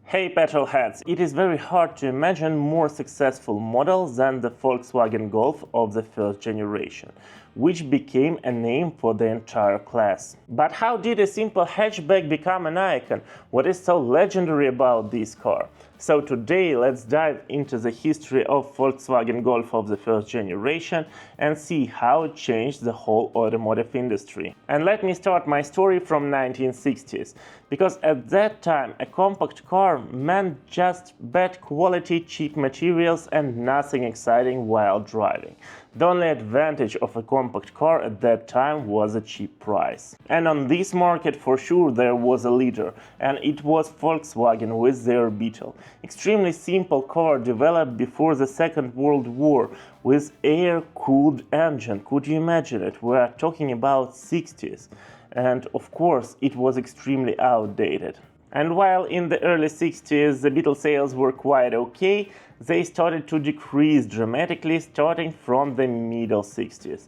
Hey petrolheads, it is very hard to imagine more successful model than the Volkswagen Golf of the first generation, which became a name for the entire class. But how did a simple hatchback become an icon? What is so legendary about this car? So today let's dive into the history of Volkswagen Golf of the first generation and see how it changed the whole automotive industry. And let me start my story from 1960s, because at that time a compact car meant just bad quality, cheap materials and nothing exciting while driving. The only advantage of a compact car at that time was a cheap price. And on this market for sure there was a leader, and it was Volkswagen with their Beetle. Extremely simple car developed before the Second World War with air-cooled engine. Could you imagine it? We are talking about 60s. And of course it was extremely outdated. And while in the early 60s the Beetle sales were quite okay, they started to decrease dramatically starting from the middle 60s.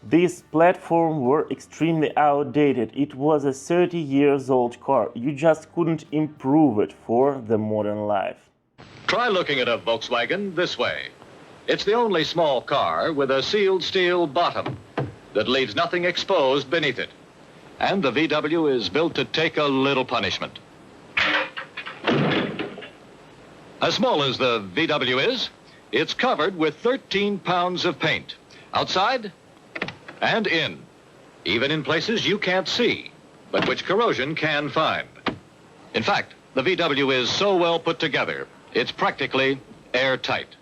These platforms were extremely outdated. It was a 30 years old car. You just couldn't improve it for the modern life. Try looking at a Volkswagen this way. It's the only small car with a sealed steel bottom that leaves nothing exposed beneath it. And the VW is built to take a little punishment. As small as the VW is, it's covered with 13 pounds of paint, outside and in, even in places you can't see, but which corrosion can find. In fact, the VW is so well put together, it's practically airtight.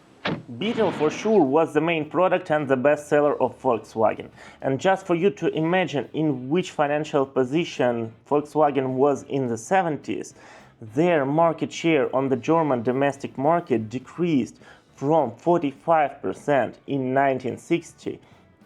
Beetle for sure was the main product and the best seller of Volkswagen. And just for you to imagine in which financial position Volkswagen was in the 70s, their market share on the German domestic market decreased from 45% in 1960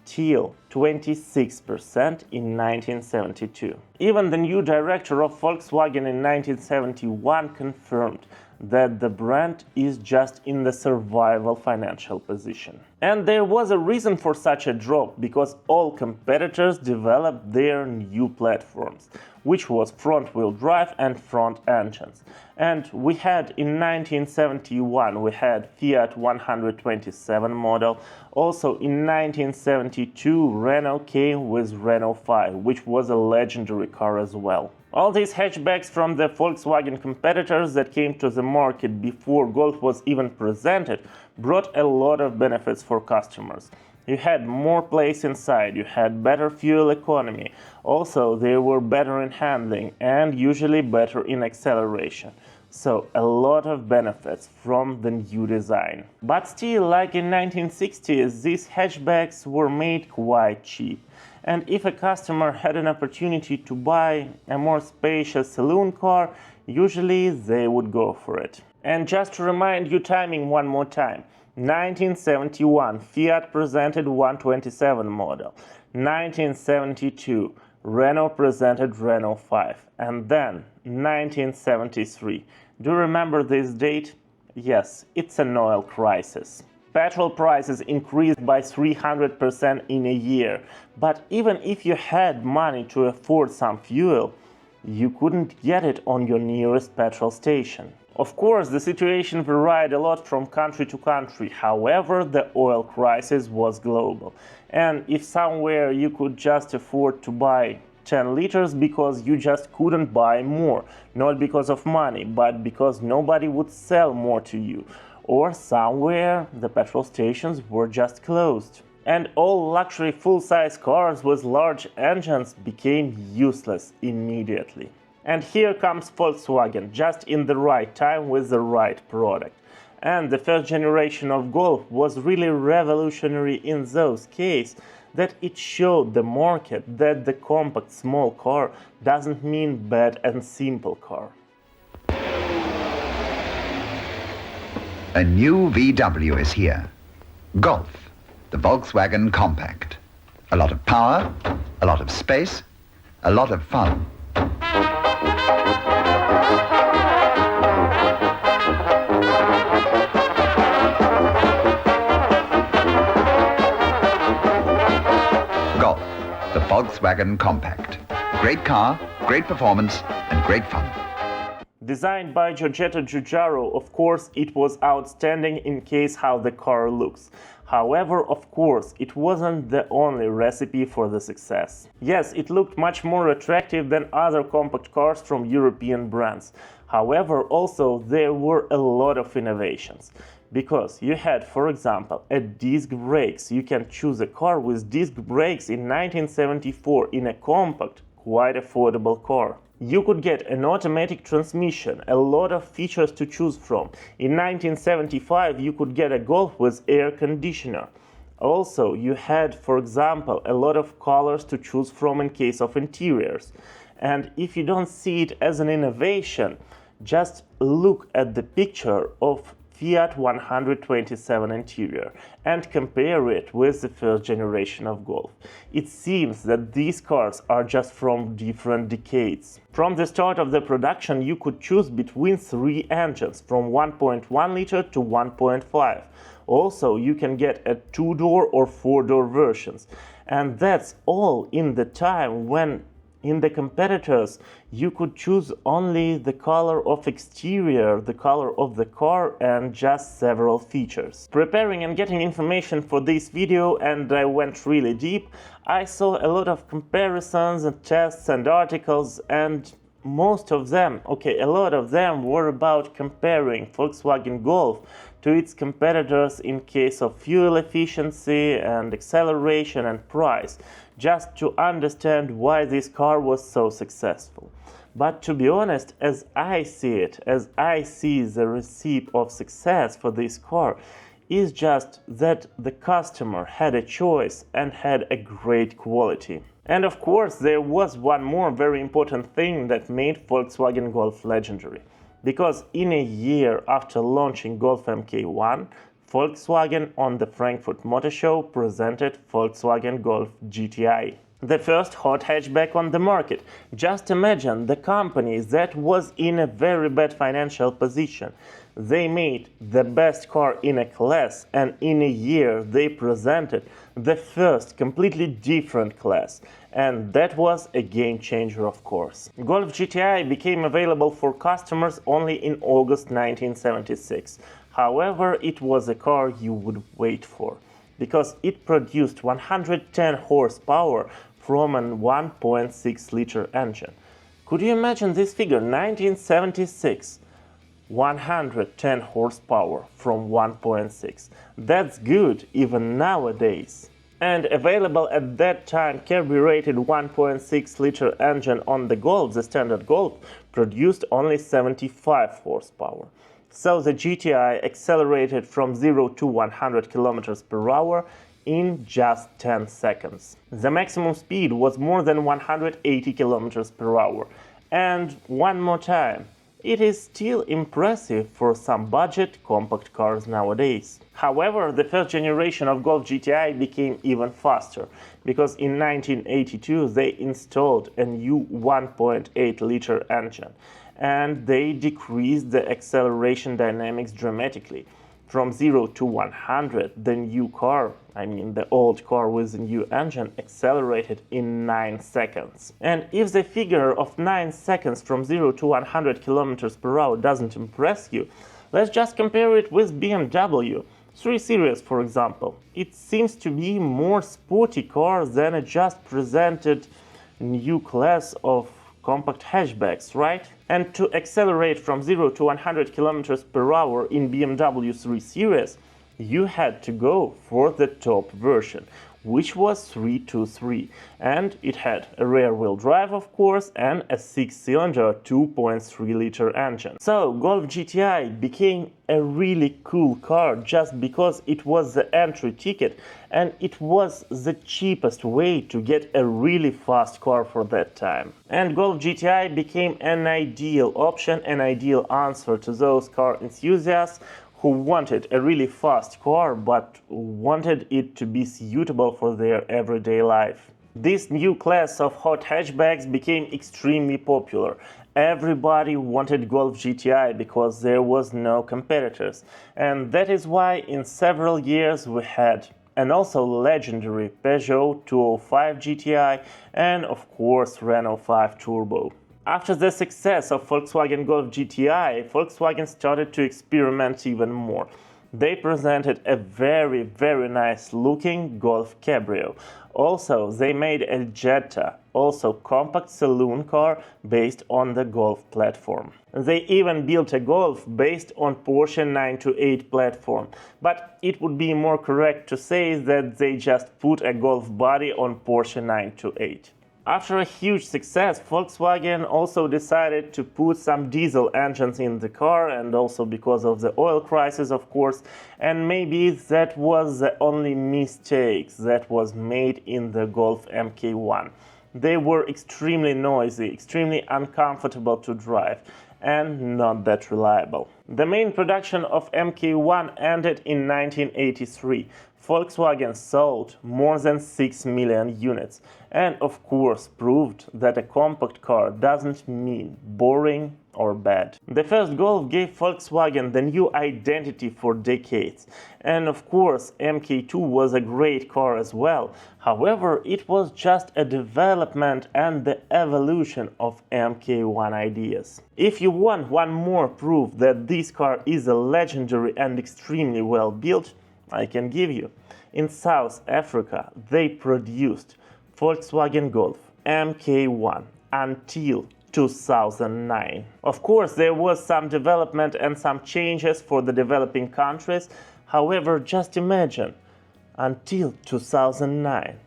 till 26% in 1972. Even the new director of Volkswagen in 1971 confirmed that the brand is just in the survival financial position. And there was a reason for such a drop, because all competitors developed their new platforms, which was front-wheel drive and front engines. And we had in 1971 we had Fiat 127 model. Also in 1972 Renault came with Renault 5, which was a legendary car as well. All these hatchbacks from the Volkswagen competitors that came to the market before Golf was even presented brought a lot of benefits for customers. You had more place inside, you had better fuel economy, also they were better in handling and usually better in acceleration. So a lot of benefits from the new design. But still, like in 1960s, these hatchbacks were made quite cheap. And if a customer had an opportunity to buy a more spacious saloon car, usually they would go for it. And just to remind you timing one more time, 1971 Fiat presented 127 model, 1972 Renault presented Renault 5, and then 1973. Do you remember this date? Yes, it's an oil crisis. Petrol prices increased by 300% in a year, but even if you had money to afford some fuel, you couldn't get it on your nearest petrol station. Of course, the situation varied a lot from country to country, however, the oil crisis was global. And if somewhere you could just afford to buy 10 liters because you just couldn't buy more, not because of money, but because nobody would sell more to you, or somewhere the petrol stations were just closed. And all luxury full-size cars with large engines became useless immediately. And here comes Volkswagen, just in the right time with the right product. And the first generation of Golf was really revolutionary in those cases that it showed the market that the compact small car doesn't mean bad and simple car. A new VW is here. Golf, the Volkswagen Compact. A lot of power, a lot of space, a lot of fun. Golf, the Volkswagen Compact. Great car, great performance, and great fun. Designed by Giorgetto Giugiaro, of course, it was outstanding in case how the car looks. However, of course, it wasn't the only recipe for the success. Yes, it looked much more attractive than other compact cars from European brands. However, also there were a lot of innovations. Because you had, for example, a disc brakes. You can choose a car with disc brakes in 1974 in a compact, quite affordable car. You could get an automatic transmission, a lot of features to choose from. In 1975 you could get a Golf with air conditioner. Also, you had, for example, a lot of colors to choose from in case of interiors. And if you don't see it as an innovation, just look at the picture of Fiat 127 interior and compare it with the first generation of Golf. It seems that these cars are just from different decades. From the start of the production you could choose between 3 engines, from 1.1 liter to 1.5. Also, you can get a 2-door or 4-door versions. And that's all in the time when in the competitors you could choose only the color of exterior, the color of the car, and just several features. Preparing and getting information for this video, and I went really deep, I saw a lot of comparisons and tests and articles, and most of them, a lot of them were about comparing Volkswagen Golf to its competitors in case of fuel efficiency and acceleration and price, just to understand why this car was so successful. But to be honest, as I see it, as I see the recipe of success for this car, is just that the customer had a choice and had a great quality. And of course, there was one more very important thing that made Volkswagen Golf legendary. Because in a year after launching Golf MK1, Volkswagen on the Frankfurt Motor Show presented Volkswagen Golf GTI, the first hot hatchback on the market. Just imagine the company that was in a very bad financial position. They made the best car in a class, and in a year they presented the first completely different class. And that was a game changer, of course. Golf GTI became available for customers only in August 1976. However, it was a car you would wait for, because it produced 110 horsepower from a 1.6-liter engine. Could you imagine this figure? 1976. 110 horsepower from 1.6. That's good even nowadays. And available at that time, carbureted 1.6-liter engine on the Golf, the standard Golf, produced only 75 horsepower. So the GTI accelerated from 0 to 100 km per hour in just 10 seconds. The maximum speed was more than 180 km per hour. And one more time, it is still impressive for some budget compact cars nowadays. However, the first generation of Golf GTI became even faster, because in 1982 they installed a new 1.8-liter engine, and they decreased the acceleration dynamics dramatically. From 0 to 100, the new car, the old car with the new engine, accelerated in 9 seconds. And if the figure of 9 seconds from 0 to 100 km per hour doesn't impress you, let's just compare it with BMW 3 Series, for example. It seems to be more sporty car than a just presented new class of compact hatchbacks, right? And to accelerate from 0 to 100 km per hour in BMW 3 Series, you had to go for the top version, which was 323, and it had a rear-wheel drive, of course, and a 6-cylinder 2.3-liter engine. So Golf GTI became a really cool car just because it was the entry ticket and it was the cheapest way to get a really fast car for that time. And Golf GTI became an ideal option, an ideal answer to those car enthusiasts who wanted a really fast car but wanted it to be suitable for their everyday life. This new class of hot hatchbacks became extremely popular. Everybody wanted Golf GTI because there was no competitors, and that is why in several years we had an also legendary Peugeot 205 GTI and of course Renault 5 Turbo. After the success of Volkswagen Golf GTI, Volkswagen started to experiment even more. They presented a very nice looking Golf Cabrio. Also, they made a Jetta, also compact saloon car based on the Golf platform. They even built a Golf based on Porsche 928 platform, but it would be more correct to say that they just put a Golf body on Porsche 928. After a huge success, Volkswagen also decided to put some diesel engines in the car, and also because of the oil crisis, of course, and maybe that was the only mistake that was made in the Golf MK1. They were extremely noisy, extremely uncomfortable to drive, and not that reliable. The main production of MK1 ended in 1983. Volkswagen sold more than 6 million units and of course proved that a compact car doesn't mean boring or bad. The first Golf gave Volkswagen the new identity for decades, and of course MK2 was a great car as well. However, it was just a development and the evolution of MK1 ideas. If you want one more proof that this car is a legendary and extremely well built, I can give you. In South Africa, they produced Volkswagen Golf MK1 until 2009. Of course, there was some development and some changes for the developing countries. However, just imagine, until 2009,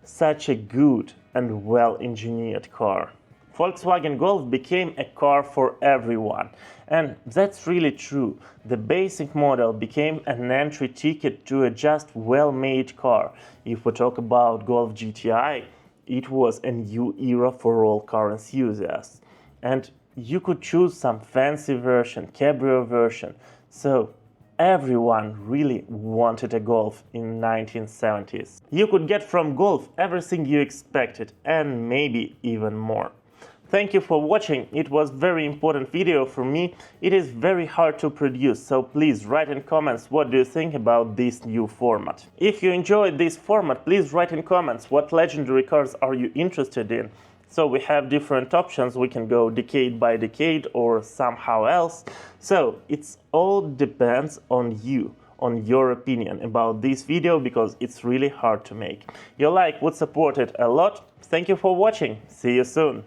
such a good and well-engineered car. Volkswagen Golf became a car for everyone, and that's really true. The basic model became an entry ticket to a just well-made car. If we talk about Golf GTI, it was a new era for all car enthusiasts. And you could choose some fancy version, cabrio version. So everyone really wanted a Golf in 1970s. You could get from Golf everything you expected and maybe even more. Thank you for watching. It was very important video for me. It is very hard to produce, so please write in comments what do you think about this new format. If you enjoyed this format, please write in comments what legendary cars are you interested in. So we have different options. We can go decade by decade or somehow else. So it's all depends on you, on your opinion about this video, because it's really hard to make. Your like would support it a lot. Thank you for watching. See you soon.